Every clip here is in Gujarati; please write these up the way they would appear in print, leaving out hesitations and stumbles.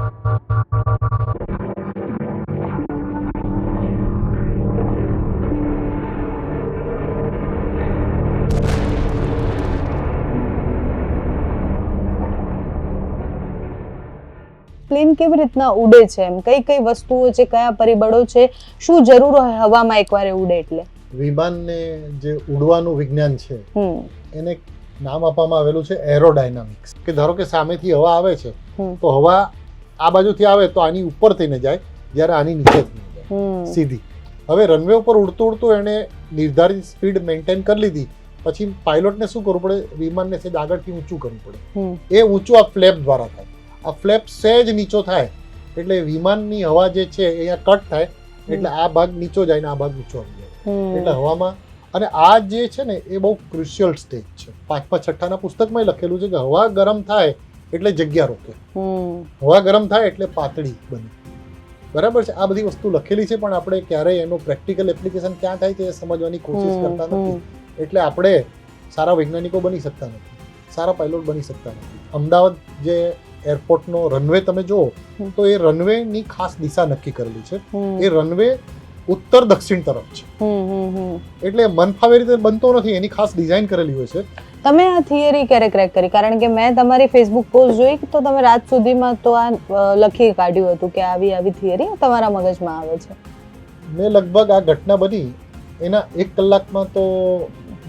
પ્લેન કેવી રીતના ઉડે છે, એમ કઈ કઈ વસ્તુઓ છે, કયા પરિબળો છે, શું જરૂર હોય હવામાં એકવાર ઉડે એટલે? વિમાનને જે ઉડવાનું વિજ્ઞાન છે એને નામ આપવામાં આવેલું છે એરોડાયનામિક્સ. કે ધારો કે સામેથી હવા આવે છે તો હવા આ બાજુથી આવે તો આની ઉપર થઈને જાય, જ્યારે આની નીચે થઈને જાય સીધી. હવે રનવે ઉપર ઉડતું ઉડતું એને નિર્ધારિત સ્પીડ મેન્ટેન કરી લીધી, પછી પાયલોટને શું કરવું પડે? વિમાનને સેજ આગળથી ઊંચું કરવું પડે. એ ઊંચું આ ફ્લેપ દ્વારા થાય. આ ફ્લેપ સહેજ નીચો થાય એટલે વિમાનની હવા જે છે એ અહીંયા કટ થાય, એટલે આ ભાગ નીચો જાય ને આ ભાગ ઊંચો આવી જાય. એટલે હવામાં, અને આ જે છે ને એ બહુ ક્રુશિયલ સ્ટેજ છે. 5મા 6ઠાના પુસ્તકમાં લખેલું છે કે હવા ગરમ થાય એટલે જગ્યા રોકે, હવા ગરમ થાય એટલે પાતળી બને. બરાબર છે, આ બધી વસ્તુ લખેલી છે, પણ આપણે ક્યારેય એનો પ્રેક્ટિકલ એપ્લિકેશન ક્યાં થાય તે સમજવાની કોશિશ કરતા નથી. એટલે આપણે સારા વૈજ્ઞાનિકો બની શકતા નથી, સારા પાયલોટ બની શકતા નથી. અમદાવાદ જે એરપોર્ટનો રનવે તમે જુઓ તો એ રનવેની ખાસ દિશા નક્કી કરેલી છે. એ રનવે ઉત્તર દક્ષિણ તરફ છે, એટલે મન ફાવે રીતે બનતો નથી, એની ખાસ ડિઝાઇન કરેલી હોય છે. તમે આ થિયરી ક્યારે ક્રેક કરી? કારણ કે મેં તમારી ફેસબુક પોસ્ટ જોઈ તો તમે રાત સુધીમાં તો આ લખી કાઢ્યું હતું કે આવી આવી થિયરી તમારા મગજમાં આવે છે. મેં લગભગ આ ઘટના બની એના 1 કલાકમાં તો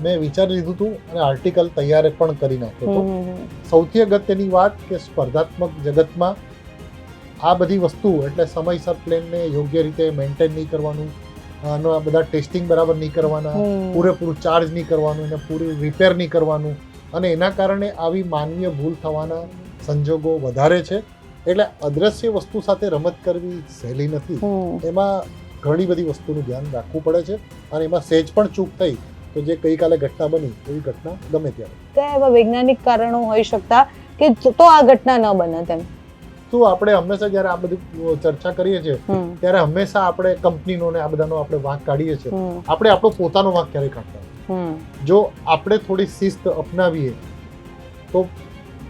મેં વિચારી લીધું હતું અને આર્ટિકલ તૈયાર પણ કરી નાખ્યો હતો. સૌથી અગત્યની વાત કે સ્પર્ધાત્મક જગતમાં આ બધી વસ્તુ, એટલે સમયસર પ્લેનને યોગ્ય રીતે મેન્ટેન નહીં કરવાનું, આનો આ બધા ટેસ્ટિંગ બરાબર નહીં કરવાના, પૂરેપૂરું ચાર્જ નહીં કરવાનું, એને પૂરી રિપેર નહીં કરવાનું, અને એના કારણે આવી માનવીય ભૂલ થવાના સંજોગો વધારે છે. એટલે અદ્રશ્ય વસ્તુ સાથે રમત કરવી સહેલી નથી. એમાં ઘણી બધી વસ્તુનું ધ્યાન રાખવું પડે છે, અને એમાં સહેજ પણ ચૂક થઈ તો જે ગઈકાલે ઘટના બની એવી ઘટના ગમે ત્યારે. કયા એવા વૈજ્ઞાનિક કારણો હોઈ શકતા કે તો આ ઘટના ન બને તેમ? શું આપણે હંમેશા જ્યારે આ બધી ચર્ચા કરીએ છીએ ત્યારે હંમેશા આપણે કંપનીનો ને આ બધાનો આપણે વાંક કાઢીએ છીએ. આપણે આપણો પોતાનો વાંક ક્યારેય કાઢતા. જો આપણે થોડી શિસ્ત અપનાવીએ તો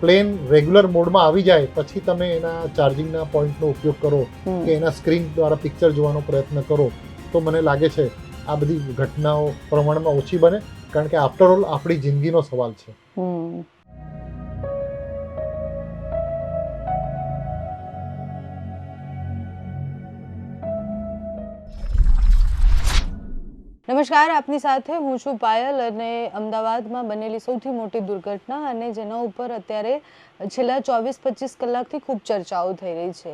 પ્લેન રેગ્યુલર મોડમાં આવી જાય, પછી તમે એના ચાર્જિંગના પોઈન્ટનો ઉપયોગ કરો કે એના સ્ક્રીન દ્વારા પિક્ચર જોવાનો પ્રયત્ન કરો, તો મને લાગે છે આ બધી ઘટનાઓ પ્રમાણમાં ઓછી બને. કારણ કે આફ્ટર ઓલ આપણી જિંદગીનો સવાલ છે. નમસ્કાર, આપની સાથે હું છું પાયલ, અને અમદાવાદમાં બનેલી સૌથી મોટી દુર્ઘટના અને જેના ઉપર અત્યારે છેલ્લા 24-25 કલાકથી ખૂબ ચર્ચાઓ થઈ રહી છે.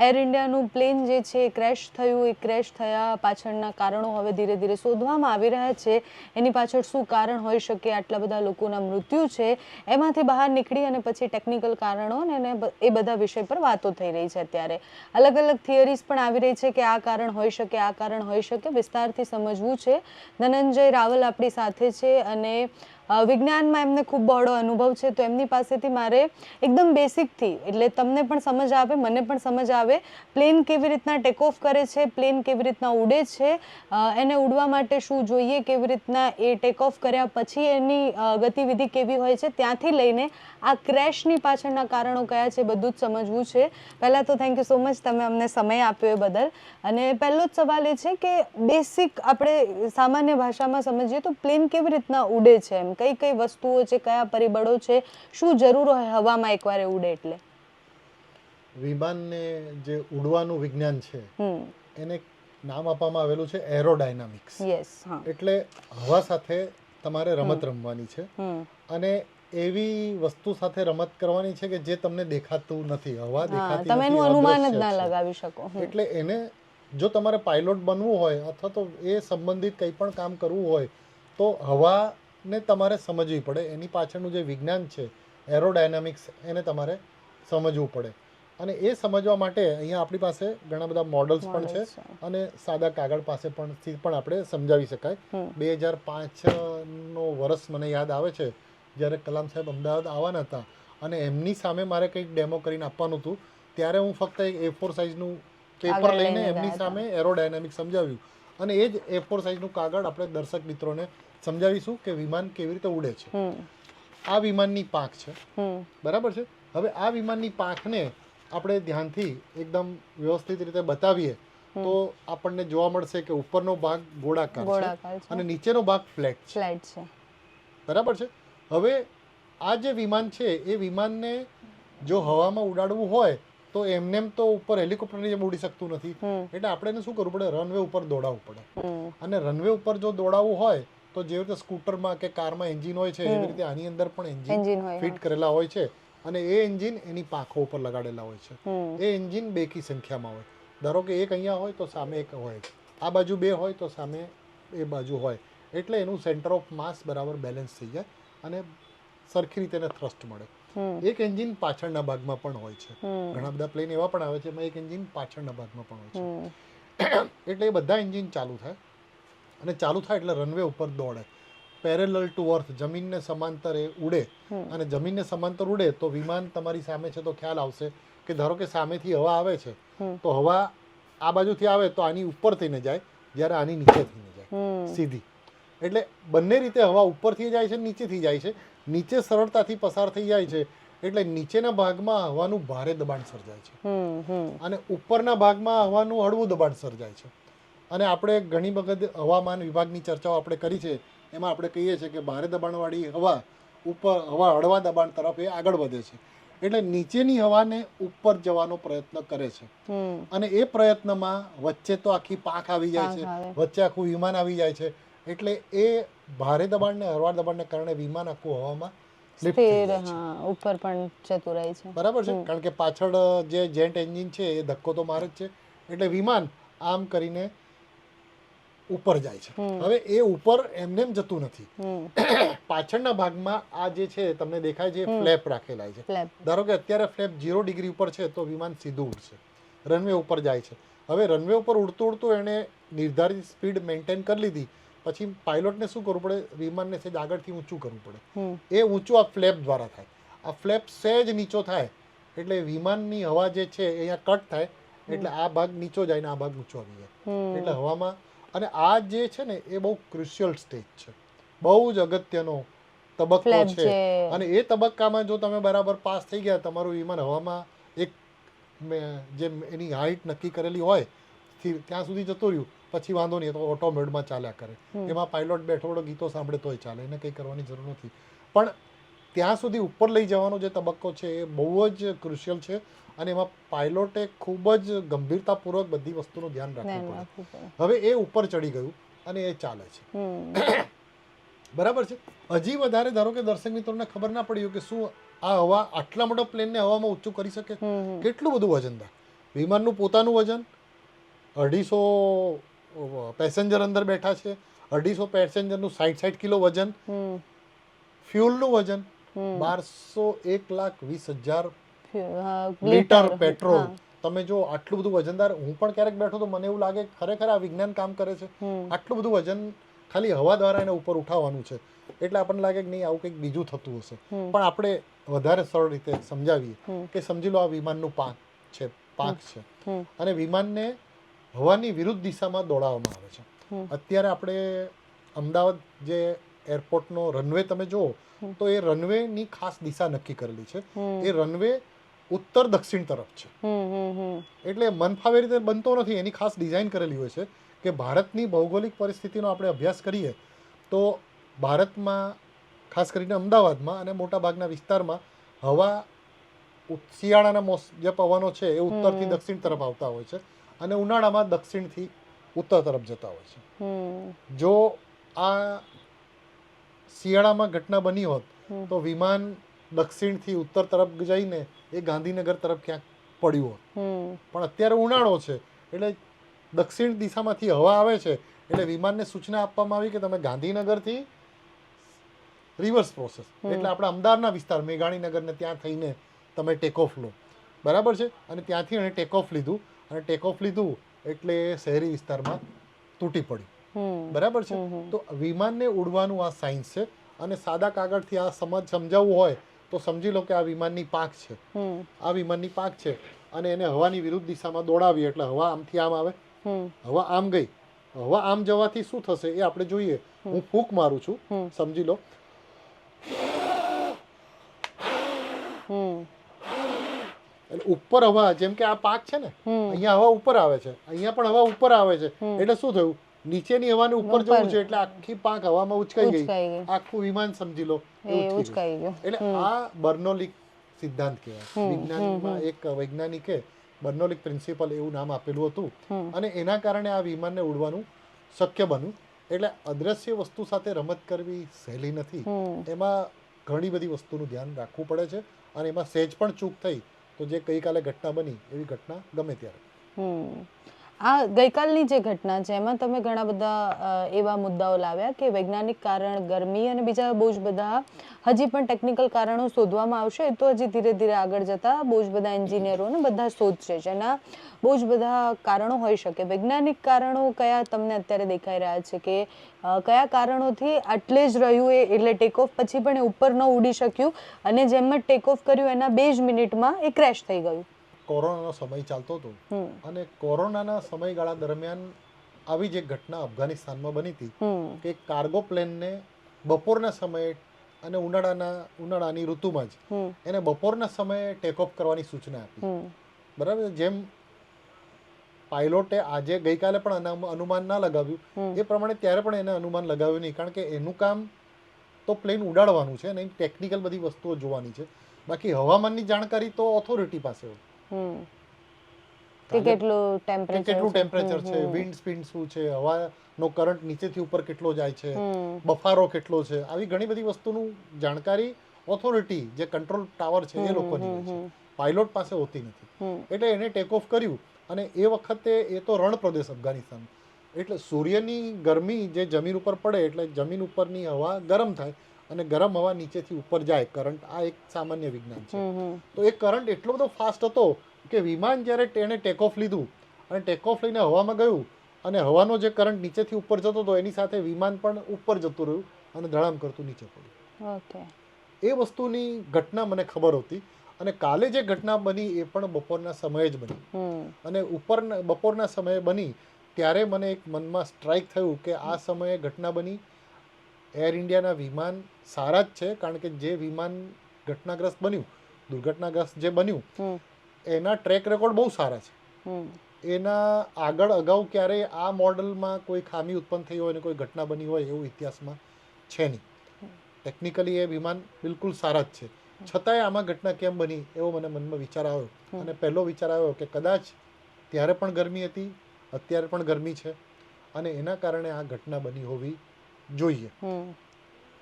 એર ઇન્ડિયાનું પ્લેન જે છે એ ક્રેશ થયું. એ ક્રેશ થયા પાછળના કારણો હવે ધીરે ધીરે શોધવામાં આવી રહ્યા છે. એની પાછળ શું કારણ હોઈ શકે? આટલા બધા લોકોના મૃત્યુ છે, એમાંથી બહાર નીકળી અને પછી ટેકનિકલ કારણો અને એ બધા વિષય પર વાતો થઈ રહી છે. અત્યારે અલગ અલગ થિયરીઝ પણ આવી રહી છે કે આ કારણ હોઈ શકે, આ કારણ હોઈ શકે. વિસ્તારથી સમજવું છે. ધનંજય રાવલ આપણી સાથે છે અને વિજ્ઞાનમાં એમને ખૂબ બહોળો અનુભવ છે, તો એમની પાસેથી મારે એકદમ બેસિકથી, એટલે તમને પણ સમજ આવે, મને પણ સમજ આવે, પ્લેન કેવી રીતના ટેક ઓફ કરે છે, પ્લેન કેવી રીતના ઉડે છે, એને ઉડવા માટે શું જોઈએ, કેવી રીતના એ ટેક ઓફ કર્યા પછી એની ગતિવિધિ કેવી હોય છે, ત્યાંથી લઈને આ ક્રેશની પાછળના કારણો કયા છે, બધું જ સમજવું છે. પહેલાં તો થેન્ક યુ સો મચ, તમે અમને સમય આપ્યો એ બદલ. અને પહેલો જ સવાલ એ છે કે બેસિક આપણે સામાન્ય ભાષામાં સમજીએ તો પ્લેન કેવી રીતના ઉડે છે, એમ કઈ કઈ વસ્તુઓ છે, કયા પરિબળો છે, શું જરૂર હોય હવામાં એકવાર ઉડે એટલે? વિમાનને જે ઉડવાનું વિજ્ઞાન છે એને નામ આપવામાં આવેલું છે એરોડાયનામિક્સ. એટલે હવા સાથે તમારે રમત રમવાની છે, અને એવી વસ્તુ સાથે રમત કરવાની છે કે જે તમને દેખાતું નથી. હવા દેખાતી તમે એનું અનુમાન જ ના લગાવી શકો. એટલે એને જો તમારે પાયલોટ બનવું હોય અથવા તો એ સંબંધિત કંઈ પણ કામ કરવું હોય તો હવાને તમારે સમજવી પડે. એની પાછળનું જે વિજ્ઞાન છે એરોડાયનામિક્સ, એને તમારે સમજવું પડે. અને એ સમજવા માટે અહીંયા આપણી પાસે ઘણા બધા મોડલ્સ પણ છે, અને સાદા કાગળ પાસે પણ આપણે સમજાવી શકાય. 2005નો વર્ષ મને યાદ આવે છે, જ્યારે કલામ સાહેબ અમદાવાદ આવવાના હતા અને એમની સામે મારે કંઈક ડેમો કરીને આપવાનું હતું. ત્યારે હું ફક્ત એક A4 સાઇઝનું પેપર લઈને એમની સામે એરોડાયનામિક્સ સમજાવ્યું, અને એ જ A4 સાઇઝનું કાગળ આપણે દર્શક મિત્રોને સમજાવીશું કે વિમાન કેવી રીતે ઉડે છે. આ વિમાનની પાંખ છે, બરાબર છે. હવે આ વિમાનની પાંખને આપણે ધ્યાનથી એકદમ વ્યવસ્થિત રીતે બતાવીએ તો આપણને જોવા મળશે કે ઉપરનો ભાગ ગોળાકાર છે અને નીચેનો ભાગ ફ્લેટ છે. બરાબર છે. હવે આ જે વિમાન છે એ વિમાનને જો હવામાં ઉડાડવું હોય તો એમનેમ તો ઉપર હેલિકોપ્ટરની જેમ ઉડી શકતું નથી, એટલે આપણે એને શું કરવું પડે, રનવે ઉપર દોડાવવું પડે. અને રનવે ઉપર જો દોડાવવું હોય તો જેવી રીતે સ્કૂટરમાં કે કારમાં એન્જિન હોય છે એવી રીતે આની અંદર પણ એન્જિન ફિટ કરેલા હોય છે અને એ એન્જિન એની પાંખો ઉપર લગાડેલા હોય છે. એ એન્જિન બેકી સંખ્યામાં હોય. ધારો કે એક અહીંયા હોય તો સામે એક હોય, આ બાજુ બે હોય તો સામે એ બાજુ હોય, એટલે એનું સેન્ટર ઓફ માસ બરાબર બેલેન્સ થઈ જાય અને સરખી રીતે એને થ્રસ્ટ મળે. એક એન્જિન પાછળના ભાગમાં પણ હોય છે. ઘણા બધા પ્લેન એવા પણ આવે છે એમાં એક એન્જિન પાછળના ભાગમાં પણ હોય છે. એટલે એ બધા એન્જિન ચાલુ થાય અને ચાલુ થાય એટલે રનવે ઉપર દોડે પેરેલલ ટુ અર્થ, જમીનને સમાંતર એ ઉડે. અને જમીનને સમાંતર ઉડે તો વિમાન તમારી સામે છે તો ખ્યાલ આવશે કે ધારો કે સામેથી હવા આવે છે તો હવા આ બાજુથી આવે તો આની ઉપર થઈને જાય, જ્યારે આની નીચે થઈને જાય સીધી. એટલે બંને રીતે હવા ઉપરથી જાય છે, નીચેથી જાય છે. નીચે સરળતાથી પસાર થઈ જાય છે એટલે નીચેના ભાગમાં હવાનું ભારે દબાણ સર્જાય છે અને ઉપરના ભાગમાં હવાનું હળવું દબાણ સર્જાય છે. અને આપણે ઘણી વખત હવામાન વિભાગની ચર્ચાઓ આપણે કરી છે, એમાં આપણે કહીએ છીએ કે ભારે દબાણવાળી હવા હળવા દબાણ તરફ એ આગળ વધે છે. એટલે નીચેની હવાને ઉપર જવાનો પ્રયત્ન કરે છે અને એ પ્રયત્નમાં વચ્ચે તો આખી પાંખ આવી જાય છે, વચ્ચે આખું વિમાન આવી જાય છે. એટલે એ ભારે દબાણને હળવા દબાણને કારણે વિમાન આખું હવામાં લિફ્ટ થઈ જાય છે, ઉપર પણ જતું રહે છે. બરાબર છે. કારણ કે પાછળ જે જેટ એન્જિન છે એ ધક્કો તો મારે જ છે, એટલે વિમાન આમ કરીને ઉપર જાય છે. હવે એ ઉપર એમને જતું નથી. પાછળના ભાગમાં આ જે છે તમને દેખાય છે ફ્લેપ રાખેલા છે. ધારો કે અત્યારે ફ્લેપ 0 ડિગ્રી ઉપર છે તો વિમાન સીધું ઉડશે, રનવે ઉપર જાય છે. હવે રનવે ઉપર ઉડતું ઉડતું એણે નિર્ધારિત સ્પીડ મેન્ટેન કરી લીધી, પછી પાયલોટને શું કરવું પડે, વિમાનને સહેજ આગળથી ઊંચું કરવું પડે. એ ઊંચું આ ફ્લેપ દ્વારા થાય. આ ફ્લેપ સહેજ નીચો થાય એટલે વિમાનની હવા જે છે એ અહીંયા કટ થાય, એટલે આ ભાગ નીચો જાય ને આ ભાગ ઊંચો આવી જાય. એટલે હવામાં, અને આ જે છે ને એ બહુ ક્રુશિયલ સ્ટેજ છે, બહુ જ અગત્યનો તબક્કો છે. અને એ તબક્કામાં જો તમે બરાબર પાસ થઈ ગયા, તમારું વિમાન હવામાં એક જે એની હાઈટ નક્કી કરેલી હોય ત્યાં સુધી જતું રહ્યું, પછી વાંધો નહીં, તો ઓટો મોડમાં ચાલ્યા કરે. એમાં પાયલોટ બેઠો ગીતો સાંભળે તોય ચાલે, એને કંઈ કરવાની જરૂર નથી. પણ ત્યાં સુધી ઉપર લઈ જવાનો જે તબક્કો છે એ બહુ જ ક્રુશિયલ છે અને એમાં પાયલોટે ખૂબ જ ગંભીરતાપૂર્વક બધી વસ્તુનું ધ્યાન રાખવું પડે. હવે એ ઉપર ચડી ગયું અને એ ચાલે છે, બરાબર છે. હજી વધારે ધારો કે દર્શક મિત્રોને ખબર ના પડી કે શું આ હવા આટલા મોટા પ્લેનને હવામાં ઊંચું કરી શકે, કેટલું બધું વજન થાય. વિમાનનું પોતાનું વજન 250 પેસેન્જર અંદર બેઠા છે, 250 પેસેન્જરનું 60 કિલો વજન, ફ્યુલનું વજન 1,20,000 લીટર પેટ્રોલ. તમે જો આટલું બધું વજનદાર, હું પણ ક્યારેક બેઠો તો મને એવું લાગે ખરેખર આ વિજ્ઞાન કામ કરે છે. આટલું બધું વજન ખાલી હવા દ્વારા એને ઉપર ઉઠાવવાનું છે, એટલે આપણને લાગે કે નહીં આવું કંઈક બીજું થતું હશે. પણ આપણે વધારે સરળ રીતે સમજાવીએ કે સમજી લો આ વિમાનનું પાંખ છે અને વિમાનને હવાની વિરુદ્ધ દિશામાં દોડાવવામાં આવે છે. અત્યારે આપણે અમદાવાદ જે એરપોર્ટનો રનવે તમે જુઓ તો એ રનવેની ખાસ દિશા નક્કી કરેલી છે. એ રનવે ઉત્તર દક્ષિણ તરફ છે, એટલે મન ફાવે રીતે બનતો નથી. એની ખાસ ડિઝાઇન કરેલી હોય છે કે ભારતની ભૌગોલિક પરિસ્થિતિનો આપણે અભ્યાસ કરીએ તો ભારતમાં ખાસ કરીને અમદાવાદમાં અને મોટાભાગના વિસ્તારમાં હવા શિયાળાના જે પવનો છે એ ઉત્તરથી દક્ષિણ તરફ આવતા હોય છે અને ઉનાળામાં દક્ષિણથી ઉત્તર તરફ જતા હોય છે. જો આ શિયાળામાં ઘટના બની હોત તો વિમાન દક્ષિણથી ઉત્તર તરફ જઈને એ ગાંધીનગર તરફ ક્યાંક પડ્યું હોત. પણ અત્યારે ઉનાળો છે એટલે દક્ષિણ દિશામાંથી હવા આવે છે, એટલે વિમાનને સૂચના આપવામાં આવી કે તમે ગાંધીનગરથી રિવર્સ પ્રોસેસ, એટલે આપણા અમદાવાદના વિસ્તાર મેઘાણીનગરને ત્યાં થઈને તમે ટેક ઓફ લો, બરાબર છે. અને ત્યાંથી એને ટેક ઓફ લીધું અને ટેક ઓફ લીધું એટલે શહેરી વિસ્તારમાં તૂટી પડ્યું, બરાબર છે. તો વિમાનને ઉડવાનું આ સાયન્સ છે અને સાદા કાગળથી આ સમજાવવું હોય તો સમજી લો કે આ વિમાનની પાંખ છે, આ વિમાનની પાંખ છે અને એને હવાની વિરુદ્ધ દિશામાં દોડાવી એટલે હવા આમથી આમ આવે, હવા આમ ગઈ. હવા આમ જવાથી શું થશે એ આપણે જોઈએ. હું ફૂંક મારું છું, સમજી લો, એટલે ઉપર હવા, જેમ કે આ પાંખ છે ને, અહીંયા હવા ઉપર આવે છે, અહીંયા પણ હવા ઉપર આવે છે, એટલે શું થયું, નીચેની હવાને ઉપર જવું છે એટલે આખી પાંખ હવામાં ઉચકાઈ ગઈ, આખું વિમાન સમજી લો એવું થઈ ગયું. એટલે આ બર્નોલિક સિદ્ધાંત કહેવાય. વિજ્ઞાનમાં એક વૈજ્ઞાનિકે બર્નોલિક પ્રિન્સિપલ એવું નામ આપેલું હતું, અને એના કારણે આ વિમાનને ઉડવાનું શક્ય બન્યું. એટલે અદ્રશ્ય વસ્તુ સાથે રમત કરવી સહેલી નથી, એમાં ઘણી બધી વસ્તુનું ધ્યાન રાખવું પડે છે, અને એમાં સહેજ પણ ચૂક થઈ તો જે ગઈકાલે ઘટના બની એવી ઘટના ગમે ત્યારે. આ ગઈકાલની જે ઘટના છે એમાં તમે ઘણા બધા એવા મુદ્દાઓ લાવ્યા કે વૈજ્ઞાનિક કારણ ગરમી અને બીજા બહુ જ બધા હજી પણ ટેકનિકલ કારણો શોધવામાં આવશે, તો હજી ધીરે ધીરે આગળ જતા બહુ જ બધા એન્જિનિયરોને બધા શોધશે, જેના બહુ જ બધા કારણો હોઈ શકે. વૈજ્ઞાનિક કારણો કયા તમને અત્યારે દેખાઈ રહ્યા છે કે કયા કારણોથી આટલે જ રહ્યું એટલે ટેક ઓફ પછી પણ એ ઉપર ન ઉડી શક્યું, અને જેમ જ ટેક ઓફ કર્યું એના 2 જ મિનિટમાં એ ક્રેશ થઈ ગયું? કોરોનાનો સમય ચાલતો હતો, અને કોરોનાના સમયગાળા દરમિયાન આવી જ એક ઘટના અફઘાનિસ્તાનમાં બની હતી કે કાર્ગો પ્લેનને બપોરના સમયે અને ઉનાળાની ઋતુમાં જ એને બપોરના સમયે ટેક ઓફ કરવાની સૂચના આપી. બરાબર, જેમ પાયલોટે આજે ગઈકાલે પણ અનુમાન ના લગાવ્યું એ પ્રમાણે ત્યારે પણ એને અનુમાન લગાવ્યું નહીં, કારણ કે એનું કામ તો પ્લેન ઉડાડવાનું છે અને ટેકનિકલ બધી વસ્તુઓ જોવાની છે. બાકી હવામાનની જાણકારી તો ઓથોરિટી પાસે હોય કે કેટલું ટેમ્પરેચર છે, વિન્ડ સ્પીડ શું છે, હવાનો કરંટ નીચેથી ઉપર કેટલો જાય છે, બફારો કેટલો છે, આવી ઘણી બધી વસ્તુનું જાણકારી ઓથોરિટી જે કંટ્રોલ ટાવર છે એ લોકોની હોય છે, પાયલોટ પાસે હોતી નથી. એટલે એને ટેક ઓફ કર્યું, અને એ વખતે એ તો રણ પ્રદેશ અફઘાનિસ્તાન, એટલે સૂર્યની ગરમી જે જમીન ઉપર પડે એટલે જમીન ઉપરની હવા ગરમ થાય, અને ગરમ હવા નીચેથી ઉપર જાય કરંટ. આ એક સામાન્ય વિજ્ઞાન છે. તો એ કરંટ એટલો બધો ફાસ્ટ હતો કે વિમાન જ્યારે તેને ટેક ઓફ લીધું અને ટેક ઓફ લઈને હવામાં ગયું, અને હવાનો જે કરંટ નીચેથી ઉપર જતો હતો એની સાથે વિમાન પણ ઉપર જતું રહ્યું અને ધડામ કરતું નીચે પડ્યું. એ વસ્તુની ઘટના મને ખબર હતી, અને કાલે જે ઘટના બની એ પણ બપોરના સમયે જ બની, અને બપોરના સમયે બની ત્યારે મને એક મનમાં સ્ટ્રાઇક થયું કે આ સમયે ઘટના બની. એર ઇન્ડિયાના વિમાન સારા જ છે, કારણ કે જે વિમાન ઘટનાગ્રસ્ત બન્યું, દુર્ઘટનાગ્રસ્ત જે બન્યું, એના ટ્રેક રેકોર્ડ બહુ સારા છે. એના આગળ અગાઉ ક્યારેય આ મોડલમાં કોઈ ખામી ઉત્પન્ન થઈ હોય અને કોઈ ઘટના બની હોય એવું ઇતિહાસમાં છે નહીં. ટેકનિકલી એ વિમાન બિલકુલ સારા જ છે, છતાંય આમાં ઘટના કેમ બની એવો મને મનમાં વિચાર આવ્યો. અને પહેલો વિચાર આવ્યો કે કદાચ ત્યારે પણ ગરમી હતી, અત્યારે પણ ગરમી છે, અને એના કારણે આ ઘટના બની હોવી જોઈએ.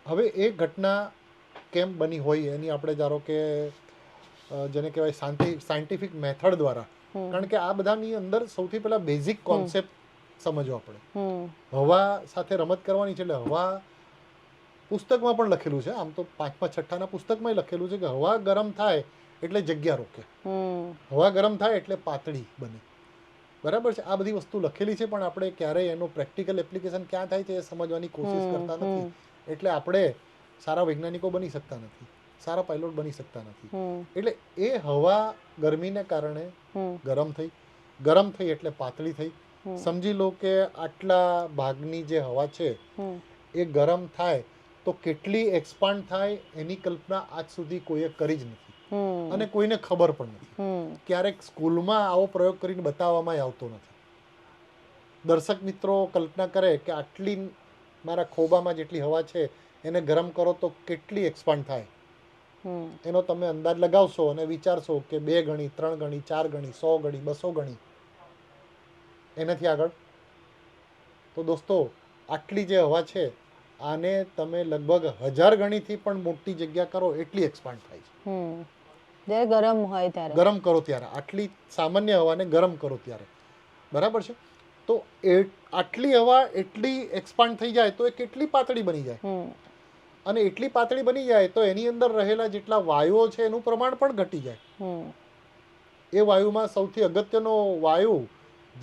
હવે એ ઘટના કેમ બની હોય એની આપણે ધારો કે જેને કહેવાય સાયન્ટિફિક મેથડ દ્વારા, કારણ કે આ બધાની અંદર સૌથી પહેલા બેઝિક કોન્સેપ્ટ સમજવા પડે. હવા સાથે રમત કરવાની છે, એટલે હવા પુસ્તકમાં પણ લખેલું છે, આમ તો 5મા 6ઠાના પુસ્તકમાં લખેલું છે કે હવા ગરમ થાય એટલે જગ્યા રોકે, હવા ગરમ થાય એટલે પાતળી બને. બરાબર છે, આ બધી વસ્તુ લખેલી છે, પણ આપણે ક્યારેય એનો પ્રેક્ટિકલ એપ્લિકેશન ક્યાં થાય છે એ સમજવાની કોશિશ કરતા નથી. એટલે આપણે સારા વૈજ્ઞાનિકો બની શકતા નથી, સારા પાયલોટ બની શકતા નથી. એટલે એ હવા ગરમીને કારણે ગરમ થઈ એટલે પાતળી થઈ. સમજી લો કે આટલા ભાગની જે હવા છે એ ગરમ થાય તો કેટલી એક્સપાન્ડ થાય એની કલ્પના આજ સુધી કોઈએ કરી જ નથી, અને કોઈને ખબર પણ નથી. ક્યારેક સ્કૂલમાં આવો પ્રયોગ કરીને બતાવવામાં આવતો નથી. દર્શક મિત્રો કલ્પના કરે કે આટલી મારા ખોબામાં જેટલી હવા છે એને ગરમ કરો તો કેટલી એક્સપાન્ડ થાય, એનો તમે અંદાજ લગાવશો અને વિચારશો કે 2 ગણી, 3 ગણી, 4 ગણી, 100 ગણી, 200 ગણી, એનાથી આગળ. તો દોસ્તો, આટલી જે હવા છે આને તમે લગભગ 1000 ગણીથી પણ મોટી જગ્યા કરો એટલી એક્સપાન્ડ થાય છે. જ્યારે ગરમ હોય ત્યારે, ગરમ કરો ત્યારે, આટલી સામાન્ય હવાને ગરમ કરો ત્યારે. બરાબર છે, તો આટલી હવા એટલી એક્સપાન્ડ થઈ જાય તો એ કેટલી પાતળી બની જાય, અને એટલી પાતળી બની જાય તો એની અંદર રહેલા જેટલા વાયુઓ છે એનું પ્રમાણ પણ ઘટી જાય. એ વાયુમાં સૌથી અગત્યનો વાયુ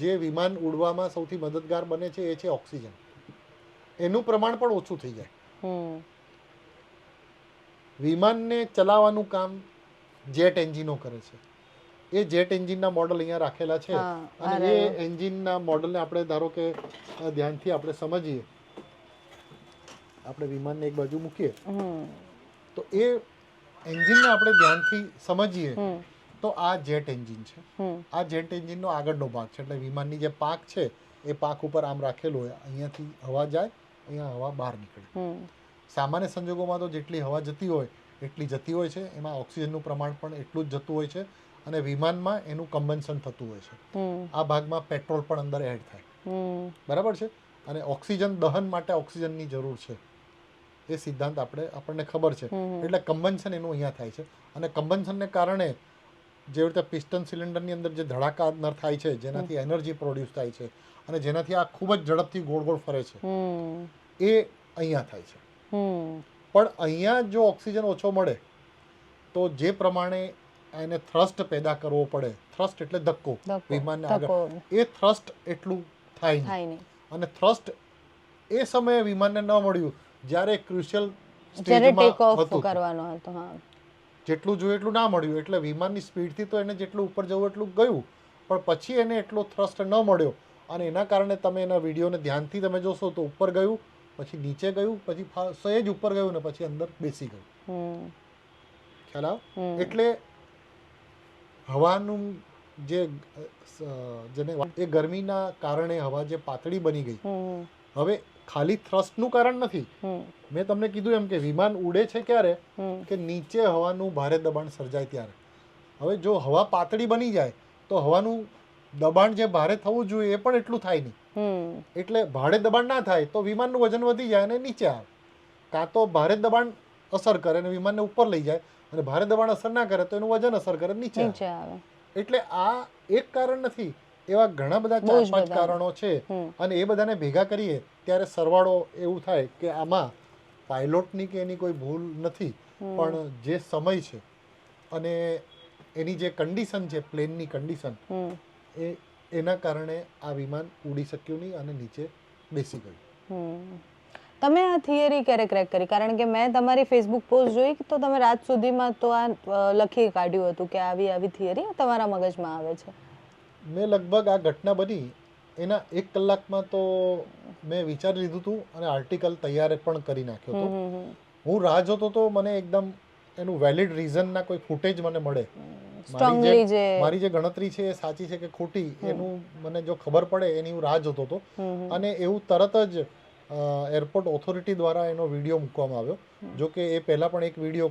જે વિમાન ઉડવામાં સૌથી મદદગાર બને છે એ છે ઓક્સિજન. એનું પ્રમાણ પણ ઓછું થઈ જાય. વિમાનને ચલાવવાનું કામ જેટ એન્જિનો કરે છે. એ જેટ એન્જિનના મોડલ અહીંયા રાખેલા છે, અને એ એન્જિનના મોડલને આપણે ધારો કે ધ્યાનથી આપણે સમજીએ, આપણે વિમાનને એક બાજુ મૂકીએ તો એ એન્જિનને આપણે ધ્યાનથી સમજીએ તો આ જેટ એન્જિન છે. આ જેટ એન્જિનનો આગળનો ભાગ છે. એટલે વિમાનની જે પાંખ છે એ પાંખ ઉપર આમ રાખેલું હોય, અહીંયાથી હવા જાય, અહીંયા હવા બહાર નીકળે. સામાન્ય સંજોગોમાં તો જેટલી હવા જતી હોય એટલી જતી હોય છે. એમાં ઓક્સિજનનું પ્રમાણ પણ એટલું જ જતું હોય છે અને વિમાનમાં એનું કમ્બન્શન થતું હોય છે. આ ભાગમાં પેટ્રોલ પણ અંદર એડ થાય, બરાબર છે. અને ઓક્સિજન દહન માટે ઓક્સિજનની જરૂર છે, એ સિદ્ધાંત આપણને ખબર છે. એટલે કમ્બન્શન એનું અહીંયા થાય છે અને કમ્બન્શનને કારણે જે રીતે પિસ્ટન સિલિન્ડરની અંદર જે ધડાકા અંદર થાય છે, જેનાથી એનર્જી પ્રોડ્યુસ થાય છે અને જેનાથી આ ખૂબ જ ઝડપથી ગોળ ગોળ ફરે છે, એ અહીંયા થાય છે. પણ અહીંયા જો ઓક્સિજન ઓછો મળે તો જે પ્રમાણે એને થ્રસ્ટ પેદા કરવો પડે, થ્રસ્ટ એટલે ધક્કો વિમાનને આગળ, એ થ્રસ્ટ એટલું થાય નહીં. અને થ્રસ્ટ એ સમયે વિમાનને ન મળ્યું જ્યારે ક્રુશિયલ સ્ટેજમાં હતું, જેટલું જોઈએ એટલું ના મળ્યું. એટલે વિમાનની સ્પીડથી તો એને જેટલું ઉપર જવું એટલું ગયું, પણ પછી એને એટલો થ્રસ્ટ ન મળ્યો અને એના કારણે તમે એના વિડીયોને ધ્યાનથી તમે જોશો તો ઉપર ગયું, પછી નીચે ગયું, પછી સહેજ ઉપર ગયું ને પછી અંદર બેસી ગયું. ખ્યાલ આવ? એટલે હવાનું જેને એ ગરમીના કારણે હવા જે પાતળી બની ગઈ, હવે ખાલી થ્રસ્ટનું કારણ નથી. મેં તમને કીધું એમ કે વિમાન ઉડે છે ક્યારે કે નીચે હવાનું ભારે દબાણ સર્જાય ત્યારે. હવે જો હવા પાતળી બની જાય તો હવાનું દબાણ જે ભારે થવું જોઈએ એ પણ એટલું થાય નહીં. એટલે ભારે દબાણ ના થાય તો વિમાનનું વજન વધી જાય અને નીચે આવે. કાં તો ભારે દબાણ અસર કરે અને વિમાનને ઉપર લઈ જાય, અને ભારે દબાણ અસર ના કરે તો એનું વજન અસર કરે નીચે આવે. એટલે આ એક કારણ નથી, એવા ઘણા બધા 4-5 કારણો છે. અને એ બધાને ભેગા કરીએ ત્યારે સરવાળો એવું થાય કે આમાં પાયલોટની કે એની કોઈ ભૂલ નથી, પણ જે સમય છે અને એની જે કન્ડિશન છે, પ્લેનની કન્ડિશન, એના કારણે આ વિમાન ઉડી શક્યું નહીં અને નીચે બેસી ગયું. તમે આ થિયરી ક્યારે ક્રેક કરી? કારણ કે મેં તમારી ફેસબુક પોસ્ટ જોઈ તો તમે રાત સુધીમાં તો આ લખી કાઢ્યું હતું કે આવી આવી થિયરી તમારા મગજમાં આવે છે. મેં લગભગ આ ઘટના બની એના 1 કલાકમાં તો મેં વિચારી લીધું હતું અને આર્ટિકલ તૈયાર પણ કરી નાખ્યો હતો. હું રાહ જોતો તો મને એકદમ એનું વેલિડ રીઝનના કોઈ ફૂટેજ મને મળે, મારી જે ગણતરી છે એ સાચી છે કે ખોટી એનું મને જો ખબર પડે એની હું રાહ જોતો હતો. અને એવું તરત જ એરપોર્ટ ઓથોરિટી દ્વારા એનો વિડીયો મૂકવામાં આવ્યો. જો કે એ પહેલા પણ એક વિડીયો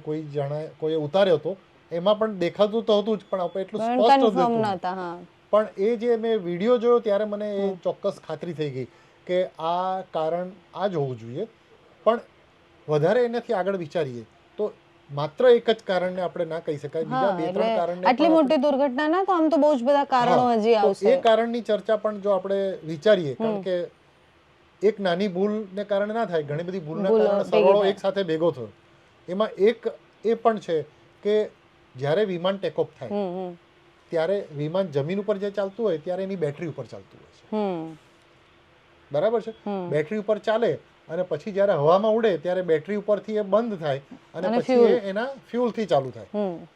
કોઈએ ઉતાર્યો હતો, એમાં પણ દેખાતું તો હતું જ પણ એટલું સ્પષ્ટ નહોતું. પણ એ જે મેં વિડીયો જોયો ત્યારે મને એ ચોક્કસ ખાતરી થઈ ગઈ કે આ કારણ આ જ હોવું જોઈએ. પણ વધારે એનાથી આગળ વિચારીએ તો માત્ર એક જ કારણને આપણે ના કહી શકાય, બીજા 2-3 કારણને. આટલી મોટી દુર્ઘટના ના તો આમ તો બહુ જ બધા કારણો હજી આવશે. એ કારણની ચર્ચા પણ જો આપણે વિચારીએ, કારણ કે એક નાની ભૂલને કારણે ના થાય, ઘણી બધી ભૂલના કારણે સરવાળો એક સાથે ભેગો થયો. એમાં એક એ પણ છે કે જ્યારે વિમાન ટેક ઓફ થાય ત્યારે વિમાન જમીન ઉપર જે ચાલતું હોય ત્યારે એની બેટરી ઉપર ચાલતું હોય છે, બરાબર છે. બેટરી ઉપર ચાલે અને પછી જ્યારે હવામાં ઉડે ત્યારે બેટરી ઉપરથી એ બંધ થાય અને પછી એ એના ફ્યુલથી ચાલુ થાય.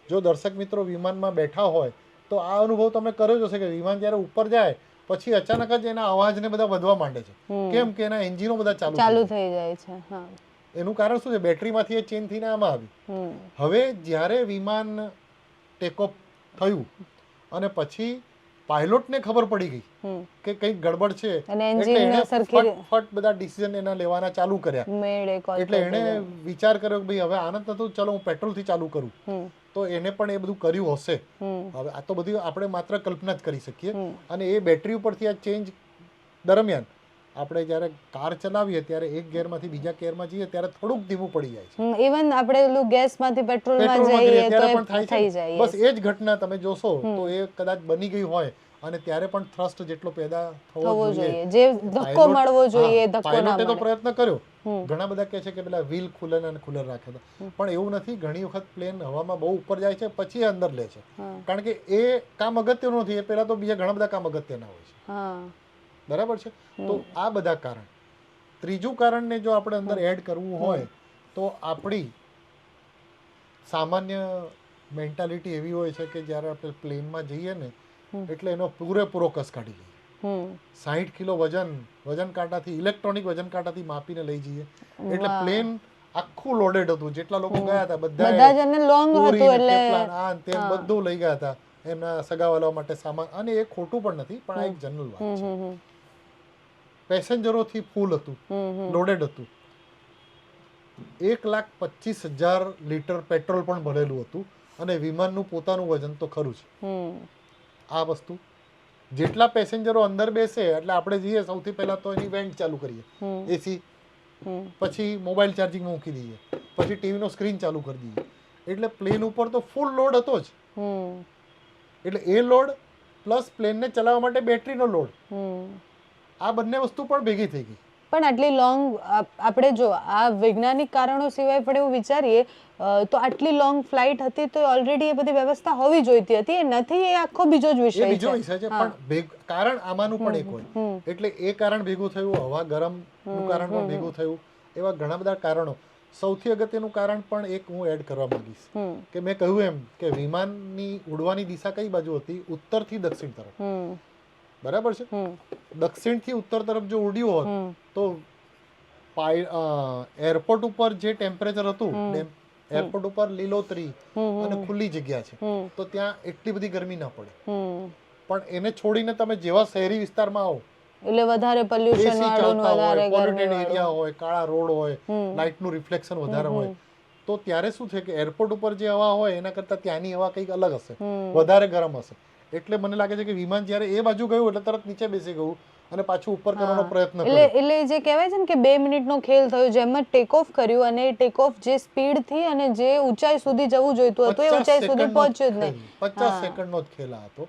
જો દર્શક મિત્રો વિમાનમાં બેઠા હોય તો આ અનુભવ તમે કર્યો જ હશે કે વિમાન જ્યારે ઉપર જાય પછી અચાનક જ એના અવાજને બધા વધવા માંડે છે. કેમ કે એના એન્જિનો બધા ચાલુ થઈ જાય છે. એનું કારણ શું છે? બેટરીમાંથી એ ચેન્જ થઈને આમાં આવી. હવે જ્યારે વિમાન ટેક ઓફ થયું અને પછી પાયલોટને ખબર પડી ગઈ કે કંઈક ગડબડ છે, એટલે એણે ફટ બધા ડિસિઝન એના લેવાના ચાલુ કર્યા. એટલે એણે વિચાર કર્યો કે ભાઈ હવે આનંદ થતું, ચલો હું પેટ્રોલથી ચાલુ કરું. તો એને પણ એ બધું કર્યું હશે. હવે આ તો બધી આપણે માત્ર કલ્પના જ કરી શકીએ. અને એ બેટરી ઉપરથી આ ચેન્જ દરમિયાન આપણે જ્યારે કાર ચલાવીએ ત્યારે એક ગેરમાંથી બીજા ગેરમાં જઈએ ત્યારે થોડુંક ધીમું પડી જાય છે. ઇવન આપણે ઓલું ગેસમાંથી પેટ્રોલમાં જઈએ ત્યારે પણ થઈ જાય. બસ એ જ ઘટના તમે જોશો તો એ કદાચ બની ગઈ હોય અને ત્યારે પણ થ્રસ્ટ જેટલો પેદા થવો જોઈએ, જે ધક્કો મળવો જોઈએ, ધક્કો ના મળે. તો પ્રયત્ન કર્યો. ઘણા બધા કહે છે કે પેલા વ્હીલ ખુલ્લર અને ખુલ્લર રાખ્યા હતા, પણ એવું નથી. ઘણી વખત પ્લેન હવામાં બહુ ઉપર જાય છે પછી અંદર લે છે, કારણ કે એ કામ અગત્યનું નથી. એ પહેલા તો બીજા ઘણા બધા કામ અગત્યના હોય છે, બરાબર છે. તો આ બધા કારણ. ત્રીજું કારણને જો આપણે અંદર એડ કરવું હોય તો આપણી સામાન્ય મેન્ટાલિટી એવી હોય છે કે જ્યારે આપણે પ્લેનમાં જઈએ ને એટલે એનો પૂરેપૂરો કસ કાઢી લઈએ. 60 કિલો વજન કાંટાથી, ઇલેક્ટ્રોનિક વજન કાંટાથી માપીને લઈ જઈએ. એટલે પ્લેન આખું લોડેડ હતું, જેટલા લોકો ગયા હતા બધા જ એને લોંગ હતું એટલે બધું લઈ ગયા હતા એમના સગાવાલાઓ માટે સામાન. અને એ ખોટું પણ નથી, પણ આ એક જનરલ વાત છે. પેસેન્જરોથી ફૂલ હતું, લોડેડ હતું. 1,25,000 લીટર પેટ્રોલ પણ ભરેલું હતું અને વિમાનનું પોતાનું વજન તો ખરું છે. આ વસ્તુ જેટલા પેસેન્જરો અંદર બેસે એટલે આપણે જઈએ સૌથી પહેલા તો એની વેન્ટ ચાલુ કરીએ, એસી, પછી મોબાઈલ ચાર્જિંગ મૂકી દઈએ, પછી ટીવીનો સ્ક્રીન ચાલુ કરી દઈએ. એટલે પ્લેન ઉપર તો ફૂલ લોડ હતો જ. એટલે એ લોડ પ્લસ પ્લેનને ચલાવવા માટે બેટરીનો લોડ, આ બંને વસ્તુ પણ ભેગી થઈ ગઈ. પણ આટલી લોંગ આપણે જો આ વૈજ્ઞાનિક કારણો સિવાય પણ એવું વિચારીએ તો આટલી લોંગ ફ્લાઇટ હતી તો ઓલરેડી એ બધી વ્યવસ્થા હોવી જોઈતી હતી. એ નથી, એ આખો બીજો જ વિષય છે. પણ કારણ આમાંનું પણ એક હોય. એટલે એ કારણ ભેગું થયું, હવા ગરમનું કારણ પણ ભેગું થયું, એવા ઘણા બધા કારણો. સૌથી અગત્યનું કારણ પણ એક હું એડ કરવા માંગીશ કે મેં કહ્યું એમ કે વિમાનની ઉડવાની દિશા કઈ બાજુ હતી? ઉત્તરથી દક્ષિણ તરફ. બરાબર છે. દક્ષિણથી ઉત્તર તરફ જો ઉડ્યું હોત તો એરપોર્ટ ઉપર જે ટેમ્પરેચર હતું, એરપોર્ટ ઉપર લીલોતરી અને ખુલ્લી જગ્યા છે તો ત્યાં એટલી બધી ગરમી ના પડે. પણ એને છોડીને તમે જેવા શહેરી વિસ્તારમાં આવો એટલે વધારે પોલ્યુશન વાળું, વધારે પોલ્યુટેડ એરિયા હોય, કાળા રોડ હોય, લાઇટનું રિફ્લેક્શન વધારે હોય, તો ત્યારે શું છે કે એરપોર્ટ ઉપર જે હવા હોય એના કરતા ત્યાંની હવા કંઈક અલગ હશે, વધારે ગરમ હશે. એટલે મને લાગે છે કે વિમાન જ્યારે એ બાજુ ગયું એટલે તરત નીચે બેસી ગયું અને પાછું ઉપર કરવાનો પ્રયત્ન કર્યો. એટલે જે કહેવાય છે ને કે 2 મિનિટનો ખેલ થયો, જેમ જ ટેક ઓફ કર્યું અને ટેક ઓફ જે સ્પીડ થી અને જે ઊંચાઈ સુધી જવું જોઈતું હતું એ ઊંચાઈ સુધી પહોંચ્યું જ નહીં. 50 સેકન્ડનો જ ખેલ હતો.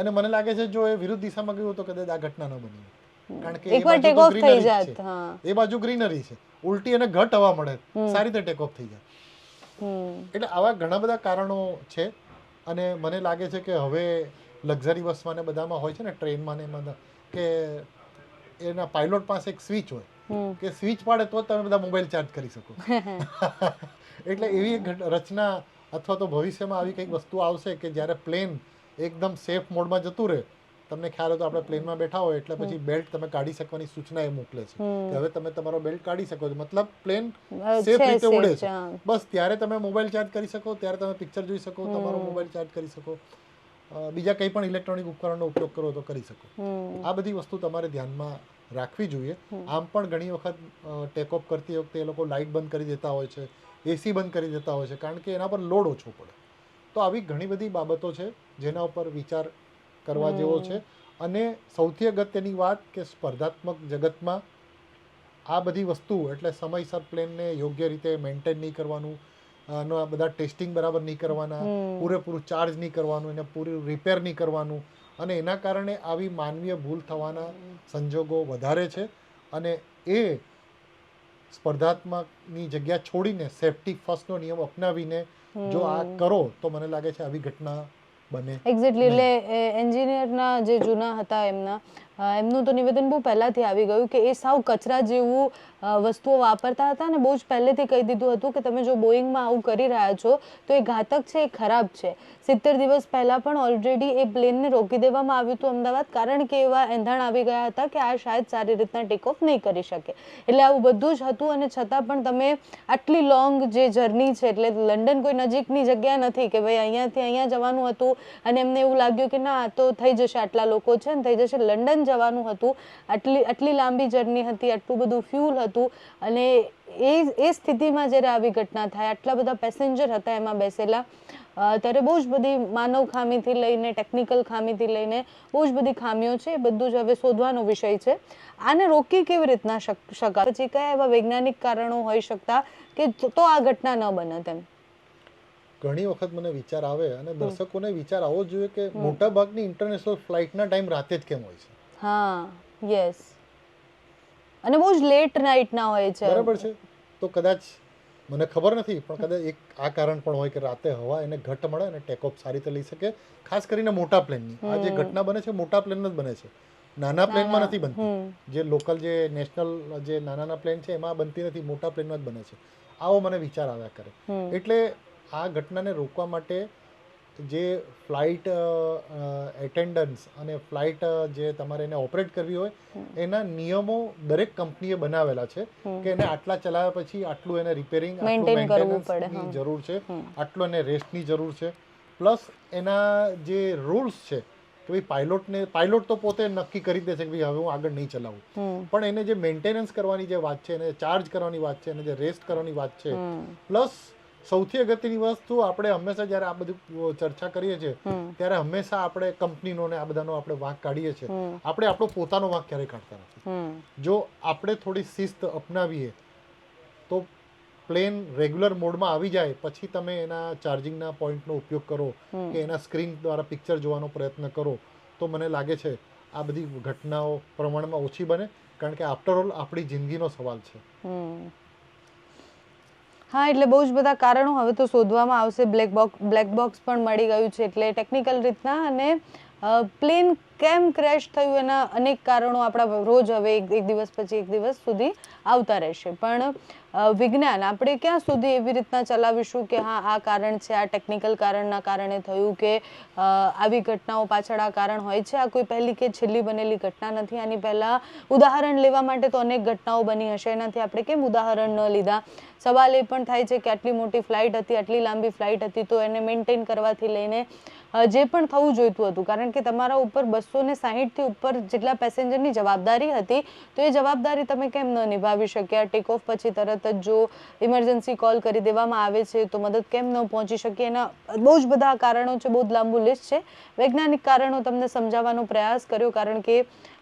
અને મને લાગે છે જો એ વિરુદ્ધ દિશામાં ગયું તો કદાચ આ ઘટના ન બની, કારણ કે એકવાર ટેક ઓફ થઈ જાત. એ બાજુ ગ્રીનરી છે, ઉલટી અને ઘટ હવા મળે, સારી રીતે ટેક ઓફ થઈ જાય. એટલે આવા ઘણા બધા કારણો છે. અને મને લાગે છે કે હવે લક્ઝરી બસમાં ને બધામાં હોય છે ને, ટ્રેનમાં ને એમાં કે એના પાયલોટ પાસે એક સ્વિચ હોય કે સ્વિચ પાડે તો તમે બધા મોબાઈલ ચાર્જ કરી શકો. એટલે એવી એક રચના અથવા તો ભવિષ્યમાં આવી કંઈક વસ્તુ આવશે કે જ્યારે પ્લેન એકદમ સેફ મોડમાં જતું રહે. તમને ખ્યાલ હોય તો આપણે પ્લેનમાં બેઠા હોય એટલે પછી બેલ્ટ તમે કાઢી શકવાની સૂચના એ મોકલે છે કે હવે તમે તમારો બેલ્ટ કાઢી શકો છો, મતલબ પ્લેન સેફ રીતે ઉડે છે. બસ ત્યારે તમે મોબાઈલ ચાર્જ કરી શકો, ત્યારે તમે પિક્ચર જોઈ શકો, તમારો મોબાઈલ ચાર્જ કરી શકો, બીજા કંઈ પણ ઇલેક્ટ્રોનિક ઉપકરણનો ઉપયોગ કરો તો કરી શકો. આ બધી વસ્તુ તમારે ધ્યાનમાં રાખવી જોઈએ. આમ પણ ઘણી વખત ટેક ઓફ કરતી વખતે એ લોકો લાઇટ બંધ કરી દેતા હોય છે, એસી બંધ કરી દેતા હોય છે, કારણ કે એના પર લોડ ઓછો પડે. તો આવી ઘણી બધી બાબતો છે જેના ઉપર વિચાર કરવા જેવો છે. અને સૌથી અગત્યની વાત કે સ્પર્ધાત્મક જગતમાં આ બધી વસ્તુ એટલે સમયસર પ્લેનને યોગ્ય રીતે મેન્ટેન નહીં કરવાનું, આ બધા ટેસ્ટિંગ બરાબર નહીં કરવાના, પૂરેપૂરું ચાર્જ નહીં કરવાનું, એને પૂરું રિપેર નહીં કરવાનું, અને એના કારણે આવી માનવીય ભૂલ થવાના સંજોગો વધારે છે. અને એ સ્પર્ધાત્મકની જગ્યા છોડીને સેફ્ટી ફર્સ્ટનો નિયમ અપનાવીને જો આ કરો તો મને લાગે છે આવી ઘટના બને. એક્ઝેક્ટલી. એટલે એન્જિનિયરના જે જૂના હતા એમનું તો નિવેદન બહુ પહેલાથી આવી ગયું કે એ સાવ કચરા જેવું વસ્તુઓ વાપરતા હતા અને બહુ જ પહેલેથી કહી દીધું હતું કે તમે જો બોઈંગમાં આવું કરી રહ્યા છો તો એ ઘાતક છે, એ ખરાબ છે. 70 દિવસ પહેલા પણ ઓલરેડી એ પ્લેનને રોકી દેવામાં આવ્યું હતું અમદાવાદ, કારણ કે એવા એંધાણ આવી ગયા હતા કે આ શાયદ સારી રીતના ટેક ઓફ નહીં કરી શકે. એટલે આવું બધું જ હતું અને છતાં પણ તમે આટલી લોંગ જે જર્ની છે, એટલે લંડન કોઈ નજીકની જગ્યા નથી કે ભાઈ અહીંયાથી અહીંયા જવાનું હતું અને એમને એવું લાગ્યું કે ના તો થઈ જશે, આટલા લોકો છે ને થઈ જશે. લંડન જવાનું હતું, આટલી લાંબી જર્ની હતી, આટલું બધું ફ્યુલ હતું અને એ સ્થિતિમાં જ્યારે આવી ઘટના થાય, આટલા બધા પેસેન્જર હતા એમાં બેસેલા, ત્યારે બહુ જ બધી માનવ ખામીથી લઈને ટેકનિકલ ખામીથી લઈને બહુ જ બધી ખામીઓ છે. એ બધું જ હવે શોધવાનો વિષય છે. આને રોકી કેવી રીતના શકાય, પછી કયા એવા વૈજ્ઞાનિક કારણો હોઈ શકતા કે તો આ ઘટના ન બને તેમ? ઘણી વખત મને વિચાર આવે અને દર્શકોને વિચાર આવવો જોઈએ કે મોટા ભાગની ઇન્ટરનેશનલ ફ્લાઇટના ટાઈમ રાતે જ કેમ હોય છે? હા, યસ. અને બહુ જ લેટ નાઇટના હોય છે. બરાબર છે. તો કદાચ મને ખબર નથી પણ કદાચ એક આ કારણ પણ હોય કે રાતે હવા એને ઘટ મળે અને ટેક ઓફ સારી રીતે લઈ શકે, ખાસ કરીને મોટા પ્લેનની. આ જે ઘટના બને છે મોટા પ્લેન જ બને છે, નાના પ્લેનમાં નથી બનતી. જે લોકલ જે નેશનલ જે નાના પ્લેન છે એમાં બનતી નથી, મોટા પ્લેનમાં જ બને છે. આવો મને વિચાર આવ્યા કરે. એટલે આ ઘટનાને રોકવા માટે જે ફ્લાઇટ એટેન્ડન્સ અને ફ્લાઇટ જે તમારે એને ઓપરેટ કરવી હોય એના નિયમો દરેક કંપનીએ બનાવેલા છે કે એને આટલા ચલાવ્યા પછી આટલું એને રિપેરિંગ, આટલું મેન્ટેનન્સની જરૂર છે, આટલું એને રેસ્ટની જરૂર છે. પ્લસ એના જે રૂલ્સ છે કે ભાઈ પાયલોટ તો પોતે નક્કી કરી દે છે કે ભાઈ હવે હું આગળ નહીં ચલાવું, પણ એને જે મેન્ટેનન્સ કરવાની જે વાત છે, એને ચાર્જ કરવાની વાત છે, એને જે રેસ્ટ કરવાની વાત છે, પ્લસ સૌથી અગત્યની વસ્તુ આપણે હંમેશા જ્યારે આ બધું ચર્ચા કરીએ છીએ ત્યારે હંમેશા આપણે કંપનીનો ને આ બધાનો આપણે વાંક કાઢીએ છીએ, આપણે આપણો પોતાનો વાંક ક્યારેય કાઢતા નથી. જો આપણે થોડી શિસ્ત અપનાવીએ તો પ્લેન રેગ્યુલર મોડમાં આવી જાય પછી તમે એના ચાર્જિંગના પોઈન્ટનો ઉપયોગ કરો કે એના સ્ક્રીન દ્વારા પિક્ચર જોવાનો પ્રયત્ન કરો તો મને લાગે છે આ બધી ઘટનાઓ પ્રમાણમાં ઓછી બને, કારણ કે આફ્ટર ઓલ આપણી જિંદગીનો સવાલ છે. હા, એટલે બહુ જ બધા કારણો હવે તો શોધવામાં આવશે. બ્લેક બોક્સ પણ મળી ગયું છે, એટલે ટેકનિકલ રીતના અને પ્લેન કેમ ક્રેશ થયું એના અનેક કારણો આપણા રોજ હવે એક દિવસ પછી એક દિવસ સુધી આવતા રહેશે. પણ વિજ્ઞાન આપણે ક્યાં સુધી એવી રીતના ચલાવીશું કે હા આ કારણ છે, આ ટેકનિકલ કારણના કારણે થયું, કે આવી ઘટનાઓ પાછળ આ કારણ હોય છે. આ કોઈ પહેલી કે છેલ્લી બનેલી ઘટના નથી. આની પહેલા ઉદાહરણ લેવા માટે તો અનેક ઘટનાઓ બની હશે, એનાથી આપણે કેમ ઉદાહરણ ન લીધા. સવાલ એ પણ થાય છે કે આટલી મોટી ફ્લાઇટ હતી, આટલી લાંબી ફ્લાઇટ હતી, તો એને મેન્ટેન કરવાથી લઈને જે પણ થવું જોઈતું હતું, કારણ કે તમારા ઉપર 260થી ઉપર જેટલા પેસેન્જરની જવાબદારી હતી, તો એ જવાબદારી તમે કેમ ન નિભાવી શક્યા. ટેક ઓફ પછી તરત જ જો ઇમરજન્સી કોલ કરી દેવામાં આવે છે તો મદદ કેમ ન પહોંચી શકે. એના બહુ જ બધા કારણો છે, બહુ જ લાંબુ લિસ્ટ છે. વૈજ્ઞાનિક કારણો તમને સમજાવવાનો પ્રયાસ કર્યો, કારણ કે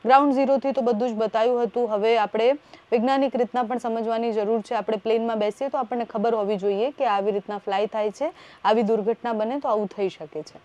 ગ્રાઉન્ડ ઝીરોથી તો બધું જ બતાવ્યું હતું. હવે આપણે વૈજ્ઞાનિક રીતના પણ સમજવાની જરૂર છે. આપણે પ્લેનમાં બેસીએ તો આપણને ખબર હોવી જોઈએ કે આવી રીતના ફ્લાય થાય છે, આવી દુર્ઘટના બને તો આવું થઈ શકે છે.